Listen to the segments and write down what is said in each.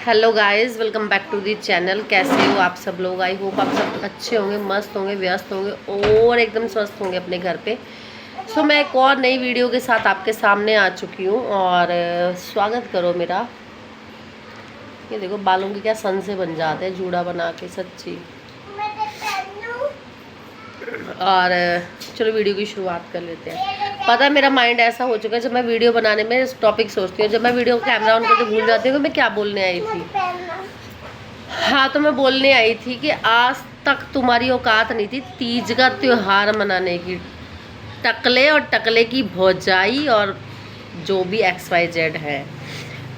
Hello guys, welcome back to the channel. कैसे हो आप सब लोग? आई होप आप सब अच्छे होंगे, मस्त होंगे, व्यस्त होंगे और एकदम स्वस्थ होंगे अपने घर पे। सो मैं एक और नई वीडियो के साथ आपके सामने आ चुकी हूँ और स्वागत करो मेरा। ये देखो बालों की क्या सन से बन जाते हैं जूड़ा बना के, सच्ची। और चलो वीडियो की शुरुआत कर लेते हैं। पता है मेरा माइंड ऐसा हो चुका है, जब मैं वीडियो बनाने में टॉपिक सोचती हूँ, जब मैं वीडियो का कैमरा ऑन करके भूल जाती हूँ कि मैं क्या बोलने आई थी। हाँ, तो मैं बोलने आई थी कि आज तक तुम्हारी औकात नहीं थी तीज का त्योहार मनाने की। टकले और टकले की भौजाई और जो भी XYZ है,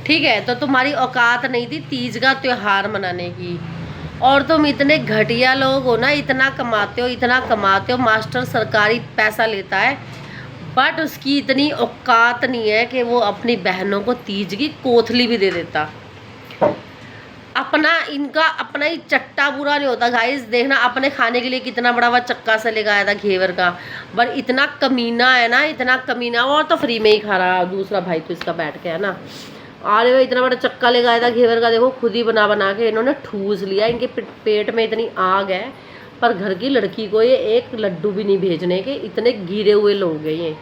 ठीक है, तो तुम्हारी औकात नहीं थी तीज का त्योहार मनाने की। और तुम इतने घटिया लोग हो ना, इतना कमाते हो, मास्टर सरकारी पैसा लेता है, बट उसकी इतनी औकात नहीं है कि वो अपनी बहनों को तीज की कोथली भी दे देता। इनका अपना ही चट्टा बुरा नहीं होता गाइस। देखना अपने खाने के लिए कितना बड़ा हुआ चक्का से लेकर आया था घेवर का, पर इतना कमीना है ना, इतना कमीना। और तो फ्री में ही खा रहा दूसरा भाई तो इसका बैठ के है ना। अरे भाई इतना बड़ा चक्का लेकर आया था घेवर का, देखो खुद ही बना बना के इन्होंने ठूस लिया। इनके पेट में इतनी आग है, पर घर की लड़की को ये एक लड्डू भी नहीं भेजने के, इतने गिरे हुए लोग हैं ये।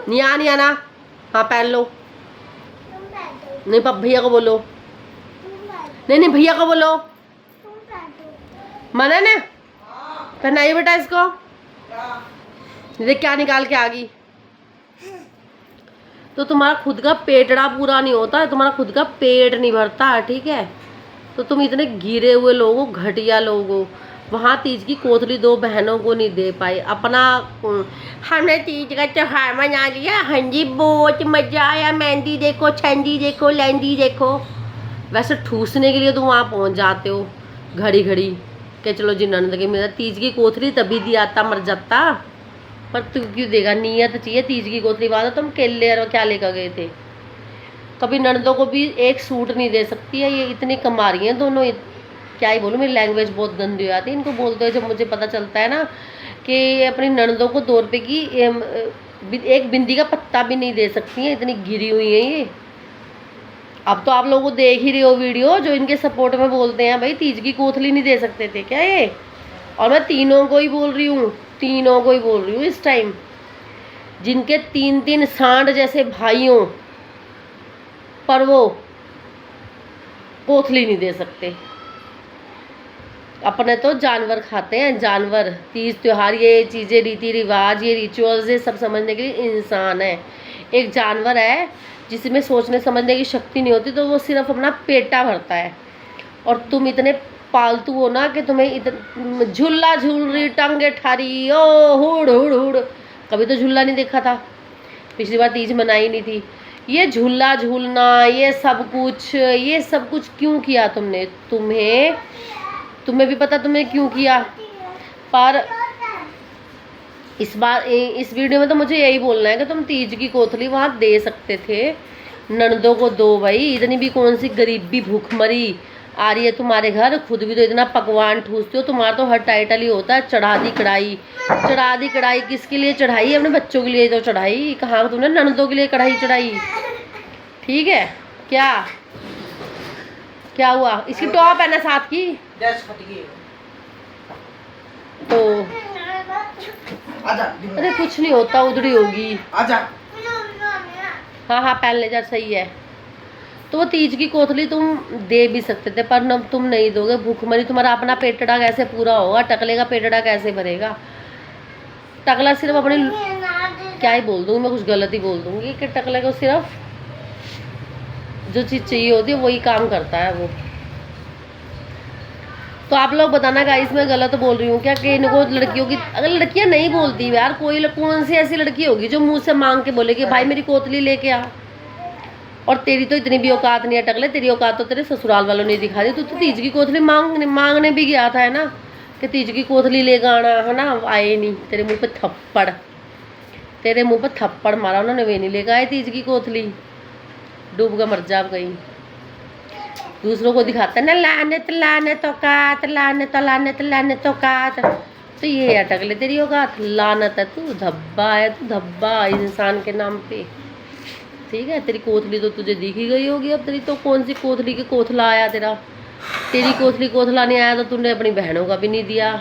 नहीं आना। हाँ पहन लो। नहीं भैया को बोलो। नहीं भैया को बोलो। मना ना पहनाइए बेटा इसको। देख क्या निकाल के आ गई। तो तुम्हारा खुद का पेटड़ा पूरा नहीं होता है, तुम्हारा खुद का पेट नहीं भरता है, ठीक है। तो तुम इतने गिरे हुए लोग हो, घटिया लोग हो। वहाँ तीज की कोथली दो बहनों को नहीं दे पाए अपना। हमने तीज का त्योहार मना लिया, हाँ जी बहुत मजा आया, मेहंदी देखो, छंदी देखो, लहंदी देखो। वैसे ठूसने के लिए तुम वहाँ पहुँच जाते हो घड़ी घड़ी के चलो जी नंद के मेरा तीज की कोथली तभी दियाता मर जाता। पर तू क्यों देगा? नीयत चाहिए तीज की कोथली। बाद तुम केले और क्या लेकर गए थे? कभी ननदों को भी एक सूट नहीं दे सकती है, ये इतनी कमा रही हैं दोनों। क्या ही बोलूँ, मेरी लैंग्वेज बहुत गंदी हो जाती है इनको बोलते हुए। जब मुझे पता चलता है ना कि अपनी ननदों को 2 रुपये की एक बिंदी का पत्ता भी नहीं दे सकती हैं, इतनी गिरी हुई है ये। अब तो आप लोगों को देख ही रहे हो वीडियो, जो इनके सपोर्ट में बोलते हैं भाई तीज की कोथली नहीं दे सकते थे क्या ये। और मैं तीनों को ही बोल रही हूँ इस टाइम, जिनके 3-3 सांड जैसे भाइयों, पर वो कोथली नहीं दे सकते। अपने तो जानवर खाते हैं, जानवर। तीज त्योहार ये चीज़ें, रीति रिवाज, ये रिचुअल्स, ये सब समझने के लिए इंसान है। एक जानवर है जिसमें सोचने समझने की शक्ति नहीं होती, तो वो सिर्फ अपना पेटा भरता है। और तुम इतने पालतू हो ना कि तुम्हें झूला झूल रही, टांगे ठारी, ओ हुड़ हुड़ हुड़। कभी तो झूला नहीं देखा था, पिछली बार तीज मनाई नहीं थी। ये झूला झूलना, ये सब कुछ क्यों किया तुमने? तुम्हें भी पता तुमने क्यों किया। पर इस बार इस वीडियो में तो मुझे यही बोलना है कि तुम तीज की कोथली वहाँ दे सकते थे, ननदों को दो भाई। इतनी भी कौन सी गरीबी भूखमरी आ रही है तुम्हारे घर? खुद भी तो इतना पकवान ठूसते हो। तुम्हारा तो हर टाइटल ही होता है चढ़ा दी कढ़ाई। किसके लिए चढ़ाई? अपने बच्चों के लिए तो चढ़ाई। कहाँ तुमने ननदों के लिए कढ़ाई चढ़ाई? ठीक है, क्या हुआ? इसकी टॉप है ना साथ की, तो अरे कुछ नहीं होता, उधर ही होगी। हाँ पहन ले जा, सही है। तो वो तीज की कोथली तुम दे भी सकते थे, पर न तुम नहीं दोगे। भूखमरी, तुम्हारा अपना पेटड़ा कैसे पूरा होगा? टकले का पेटड़ा कैसे भरेगा? टकला सिर्फ अपने, क्या ही बोल दूँगी मैं, कुछ गलत ही बोल दूँगी कि टकले को सिर्फ जो चीज़ चाहिए होती है वही काम करता है वो। तो आप लोग बताना गाइस, मैं गलत बोल रही हूँ क्या? कि इनको लड़कियों की, अगर लड़कियाँ नहीं बोलती यार, कौन सी ऐसी लड़की होगी जो मुंह से मांग के बोलेगी भाई मेरी कोतली लेके आ? और तेरी तो इतनी भी औकात नहीं है टकले, तेरी औकात तो तेरे ससुराल वालों ने दिखा दी। तू तो तीज की कोतली मांगने भी गया था, है ना, कि तीज की कोतली लेकर आना, है ना। आए नहीं, तेरे मुँह पे थप्पड़ मारा उन्होंने, वे नहीं लेकर आए तीज की कोतली। डूब का मर जा गई। दूसरों को दिखाता है ना लानत औकात। तो ये अटक ले तेरी औकात, लानत है, तू धब्बा है, तू धब्बा इंसान के नाम पे। ठीक है। तेरी कोथली तो तुझे दिखी गई होगी, अब तेरी तो कौन सी कोथली की कोथला आया तेरा। तेरी कोथली कोथला नहीं आया तो तूने अपनी बहनों का भी नहीं दिया।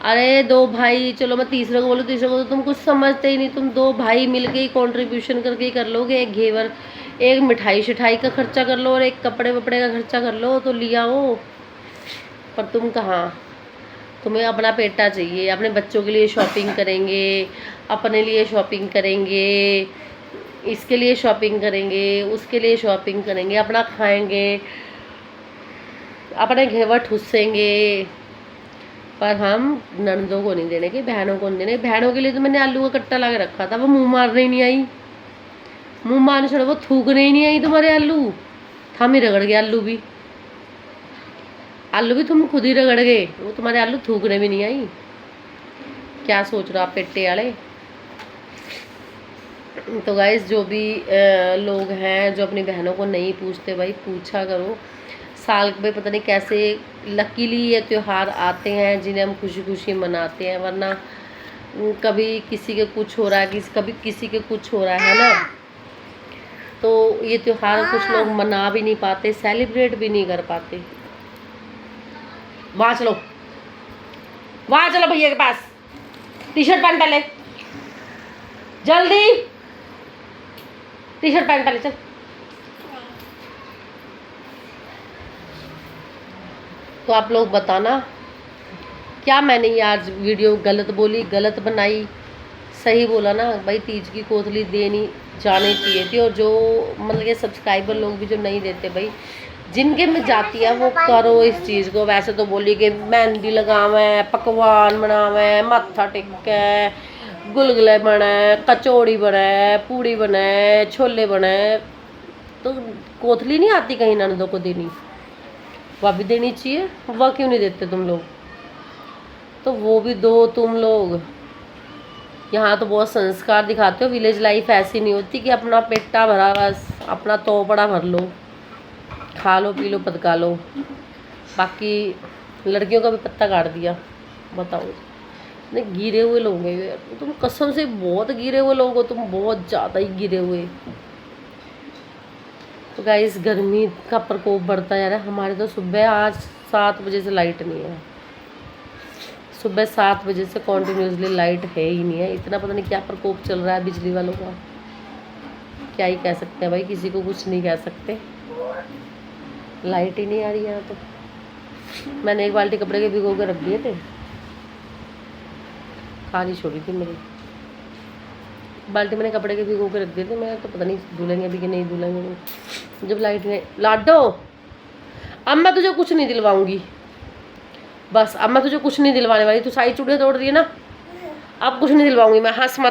अरे दो भाई, चलो मैं तीसरे को बोलूँ, तीसरे को तो तुम कुछ समझते ही नहीं। तुम दो भाई मिलके ही कंट्रीब्यूशन करके ही कर लोगे। एक घेवर, एक मिठाई शिठाई का खर्चा कर लो और एक कपड़े वपड़े का खर्चा कर लो तो लिया हो। पर तुम कहाँ, तुम्हें अपना पेटा चाहिए। अपने बच्चों के लिए शॉपिंग करेंगे, अपने लिए शॉपिंग करेंगे, इसके लिए शॉपिंग करेंगे, उसके लिए शॉपिंग करेंगे, अपना खाएंगे, अपने घेवर ठुसेंगे। पर हम ननदों को नहीं देने के, बहनों को नहीं देने। बहनों के लिए तो मैंने आलू का कट्टा ला के रखा था, वो मुंह मारने ही नहीं आई। मुंह मारने छोड़ो, वो थूकने ही नहीं आई तुम्हारे आलू। थम ही रगड़ गया आलू भी। आलू भी तुम खुद ही रगड़ गए, वो तुम्हारे आलू थूकने भी नहीं आई। क्या सोच रहे हो आप पेटे वाले। तो गाइस, जो भी लोग हैं जो अपनी बहनों को नहीं पूछते, भाई पूछा करो। साल में पता नहीं कैसे लकीली ये त्यौहार आते हैं जिन्हें हम खुशी खुशी मनाते हैं, वरना कभी किसी के कुछ हो रहा है, कभी किसी के कुछ हो रहा है ना, तो ये त्यौहार कुछ लोग मना भी नहीं पाते, सेलिब्रेट भी नहीं कर पाते। वहाँ चलो, वहाँ चलो भैया के पास, टी शर्ट पहन पहले, जल्दी टी शर्ट पहन पहले, चल। तो आप लोग बताना, क्या मैंने ये आज वीडियो गलत बोली, गलत बनाई, सही बोला ना भाई। तीज की कोथली देनी जानी चाहिए थी। और जो मतलब ये सब्सक्राइबर लोग भी जो नहीं देते, भाई जिनके में जाती है वो करो इस चीज़ को। वैसे तो बोली कि मेहंदी लगावे, पकवान बनावे, माथा टेके, गुलगुले बनाए, कचौड़ी बनाए, पूड़ी बनाए, छोले बनाए, तो कोथली नहीं आती कहीं ननदों को देनी? वह भी देनी चाहिए। वह क्यों नहीं देते तुम लोग? तो वो भी दो तुम लोग। यहाँ तो बहुत संस्कार दिखाते हो। विलेज लाइफ ऐसी नहीं होती कि अपना पेटा भरा, बस अपना तोपड़ा भर लो, खा लो, पी लो, पदका लो। बाकी लड़कियों का भी पत्ता काट दिया। बताओ, इतने गिरे हुए लोग हैं तुम, कसम से बहुत गिरे हुए लोग हो तुम, बहुत ज़्यादा ही गिरे हुए। तो गाइस, गर्मी का प्रकोप बढ़ता जा रहा है। हमारे तो सुबह आज 7 बजे से लाइट नहीं है। सुबह 7 बजे से कॉन्टिन्यूसली लाइट है ही नहीं है। इतना पता नहीं क्या प्रकोप चल रहा है बिजली वालों का। क्या ही कह सकते हैं भाई, किसी को कुछ नहीं कह सकते। लाइट ही नहीं आ रही है तो। मैंने एक बाल्टी कपड़े के भिगो के रख दिए थे, खाली छोड़ी थी मेरी बाल्टी। मैंने कपड़े के भिगो के रख दिए थे। मैं तो पता नहीं धुलेंगे भी कि नहीं धुलेंगे जब लाइट नहीं। लाडो, अब मैं तुझे कुछ नहीं दिलवाऊंगी, बस अब मैं तुझे कुछ नहीं दिलवाने वाली। तू सारी चूड़ियाँ तोड़ रही है ना, अब कुछ नहीं दिलवाऊंगी मैं। हंस मत।